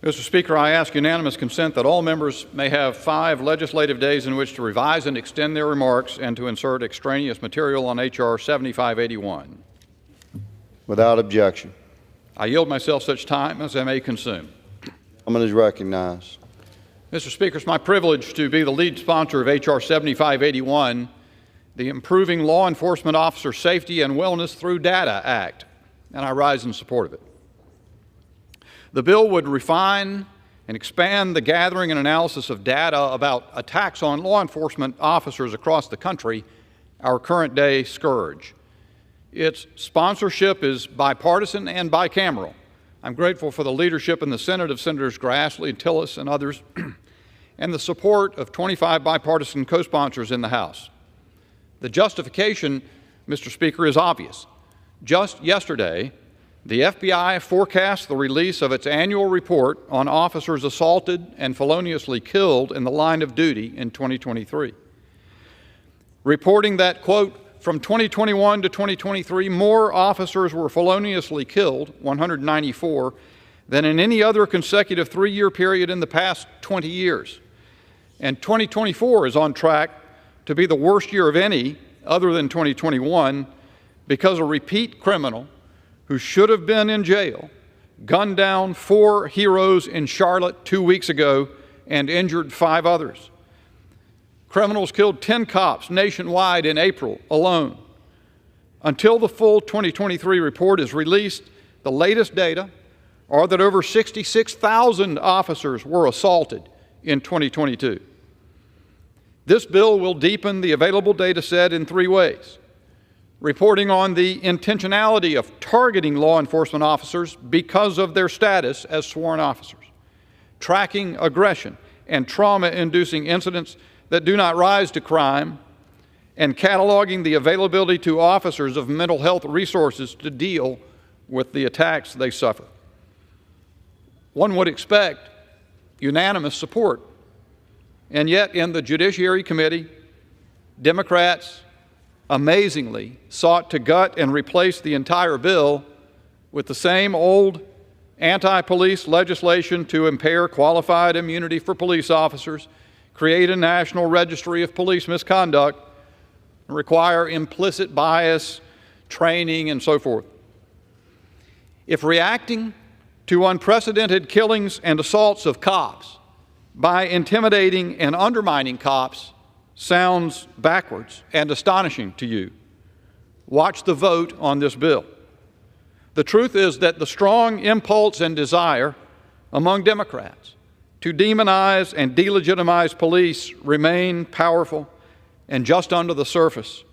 Mr. Speaker, I ask unanimous consent that all members may have 5 legislative days in which to revise and extend their remarks and to insert extraneous material on H.R. 7581. Without objection. I yield myself such time as I may consume. The gentleman is recognized. Mr. Speaker, it's my privilege to be the lead sponsor of H.R. 7581, the Improving Law Enforcement Officer Safety and Wellness Through Data Act, and I rise in support of it. The bill would refine and expand the gathering and analysis of data about attacks on law enforcement officers across the country, our current day scourge. Its sponsorship is bipartisan and bicameral. I'm grateful for the leadership in the Senate of Senators Grassley, Tillis, and others, and the support of 25 bipartisan co-sponsors in the House. The justification, Mr. Speaker, is obvious. Just yesterday, the FBI forecast the release of its annual report on officers assaulted and feloniously killed in the line of duty in 2023, reporting that, quote, from 2021 to 2023, more officers were feloniously killed, 194, than in any other consecutive 3-year period in the past 20 years. And 2024 is on track to be the worst year of any other than 2021 because a repeat criminal who should have been in jail gunned down 4 heroes in Charlotte 2 weeks ago and injured 5 others. Criminals killed 10 cops nationwide in April alone. Until the full 2023 report is released, the latest data are that over 66,000 officers were assaulted in 2022. This bill will deepen the available data set in 3 ways. Reporting on the intentionality of targeting law enforcement officers because of their status as sworn officers, tracking aggression and trauma-inducing incidents that do not rise to crime, and cataloging the availability to officers of mental health resources to deal with the attacks they suffer. One would expect unanimous support, and yet in the Judiciary Committee, Democrats amazingly sought to gut and replace the entire bill with the same old anti-police legislation to impair qualified immunity for police officers, create a national registry of police misconduct, and require implicit bias, training, and so forth. If reacting to unprecedented killings and assaults of cops by intimidating and undermining cops sounds backwards and astonishing to you, watch the vote on this bill. The truth is that the strong impulse and desire among Democrats to demonize and delegitimize police remain powerful and just under the surface,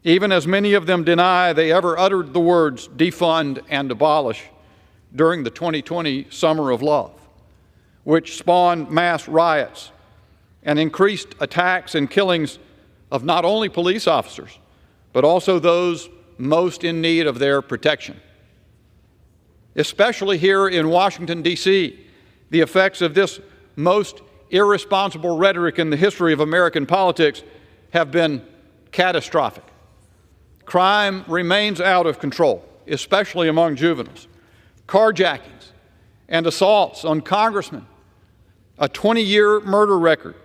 even as many of them deny they ever uttered the words defund and abolish during the 2020 Summer of Love, which spawned mass riots and increased attacks and killings of not only police officers, but also those most in need of their protection. Especially here in Washington, D.C., the effects of this most irresponsible rhetoric in the history of American politics have been catastrophic. Crime remains out of control, especially among juveniles. Carjackings and assaults on congressmen, a 20-year murder record.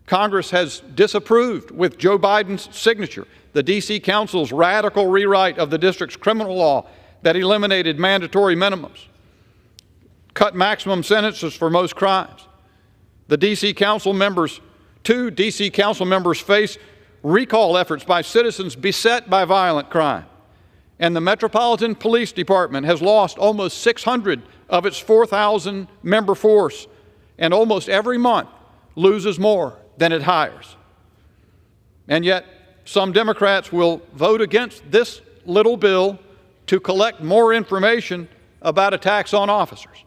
Congress has disapproved, with Joe Biden's signature, the D.C. Council's radical rewrite of the district's criminal law that eliminated mandatory minimums, cut maximum sentences for most crimes. The D.C. Council members, 2 D.C. Council members face recall efforts by citizens beset by violent crime. And the Metropolitan Police Department has lost almost 600 of its 4,000 member force, and almost every month loses more than it hires. And yet, some Democrats will vote against this little bill to collect more information about attacks on officers.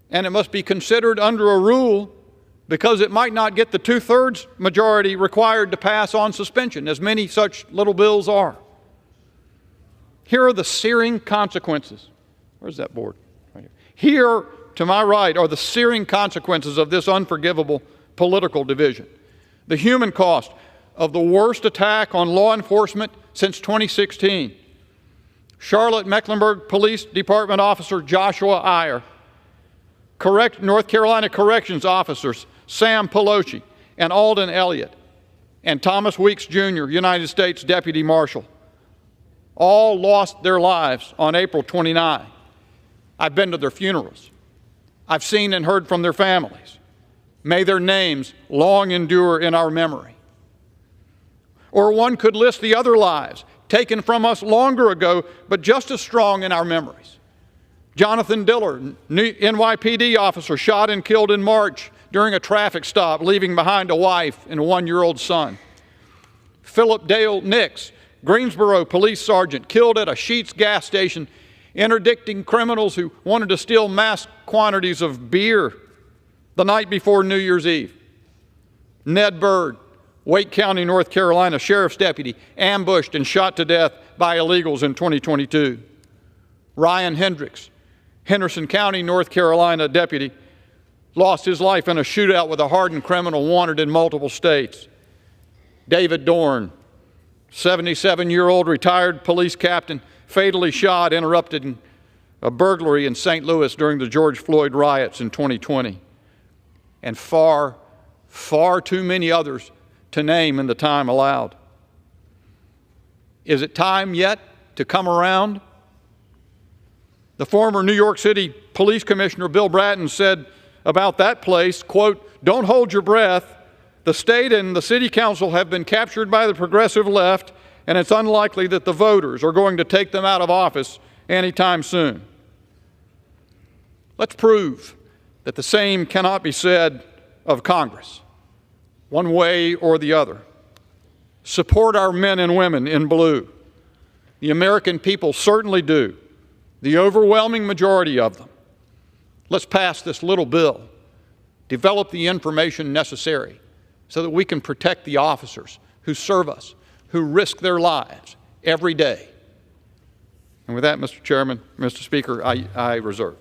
And it must be considered under a rule because it might not get the 2/3 majority required to pass on suspension, as many such little bills are. Here are the searing consequences. Where's that board? Right here. Here, to my right, are the searing consequences of this unforgivable political division. The human cost of the worst attack on law enforcement since 2016. Charlotte Mecklenburg Police Department Officer Joshua Iyer North Carolina Corrections officers Sam Pelosi and Alden Elliott, and Thomas Weeks Jr., United States Deputy Marshal, all lost their lives on April 29. I've been to their funerals. I've seen and heard from their families. May their names long endure in our memory. Or one could list the other lives taken from us longer ago, but just as strong in our memories. Jonathan Dillard, NYPD officer, shot and killed in March during a traffic stop, leaving behind a wife and a 1-year-old son. Philip Dale Nix, Greensboro police sergeant, killed at a Sheetz gas station, interdicting criminals who wanted to steal mass quantities of beer the night before New Year's Eve. Ned Byrd, Wake County, North Carolina, sheriff's deputy, ambushed and shot to death by illegals in 2022. Ryan Hendricks, Henderson County, North Carolina deputy, lost his life in a shootout with a hardened criminal wanted in multiple states. David Dorn, 77-year-old retired police captain, fatally shot, interrupting a burglary in St. Louis during the George Floyd riots in 2020. And far, far too many others to name in the time allowed. Is it time yet to come around? The former New York City Police Commissioner Bill Bratton said about that place, quote, "Don't hold your breath. The state and the city council have been captured by the progressive left, and it's unlikely that the voters are going to take them out of office anytime soon." Let's prove that the same cannot be said of Congress, one way or the other. Support our men and women in blue. The American people certainly do, the overwhelming majority of them. Let's pass this little bill, develop the information necessary so that we can protect the officers who serve us, who risk their lives every day. And with that, Mr. Chairman, Mr. Speaker, I reserve.